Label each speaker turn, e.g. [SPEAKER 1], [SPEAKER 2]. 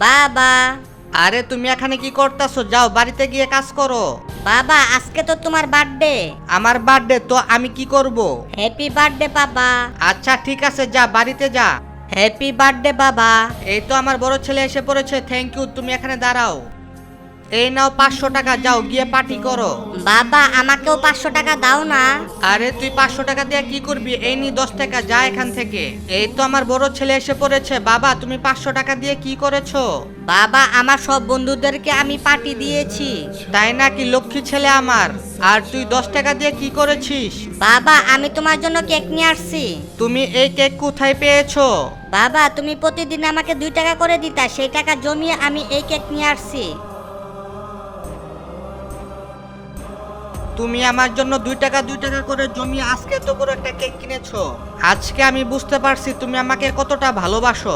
[SPEAKER 1] বাবা।
[SPEAKER 2] আরে তুমি এখানে কি করতেছো? যাও বাড়িতে গিয়ে কাজ করো।
[SPEAKER 1] বাবা আজকে তো তোমার বার্থডে।
[SPEAKER 2] আমার বার্থডে তো আমি কি করব?
[SPEAKER 1] হ্যাপি বার্থডে বাবা।
[SPEAKER 2] আচ্ছা ঠিক আছে, যা বাড়িতে যা।
[SPEAKER 1] হ্যাপি বার্থডে বাবা।
[SPEAKER 2] এই তো আমার বড় ছেলে এসে পড়েছে। থ্যাংক ইউ, তুমি এখানে দাঁড়াও। এই নাও 500 টাকা, যাও গিয়ে পার্টি করো।
[SPEAKER 1] বাবা আমাকেও 500 টাকা দাও না।
[SPEAKER 2] আরে তুই 500 টাকা দিয়ে কি করবি? এই নি 10 টাকা, যা এখান থেকে। এই তো আমার বড় ছেলে এসে পড়েছে। বাবা তুমি 500 টাকা দিয়ে কি করেছো?
[SPEAKER 1] বাবা আমার সব বন্ধুদেরকে আমি পার্টি দিয়েছি।
[SPEAKER 2] তাই নাকি? লক্ষ্মী ছেলে আমার। আর তুই 10 টাকা দিয়ে কি করেছিস?
[SPEAKER 1] বাবা আমি তোমার জন্য কেক নিয়ে আসছি।
[SPEAKER 2] তুমি এই কেক কোথায় পেয়েছো?
[SPEAKER 1] বাবা তুমি প্রতিদিন আমাকে 2 টাকা করে দিতা, সেই টাকা জমিয়ে আমি এই কেক নিয়ে আসছি।
[SPEAKER 2] তুমি আমার জন্য 2 টাকা করে জমিয়ে আজকে এত বড় একটা কেক কিনেছো। আজকে আমি বুঝতে পারছি তুমি আমাকে কতটা ভালোবাসো।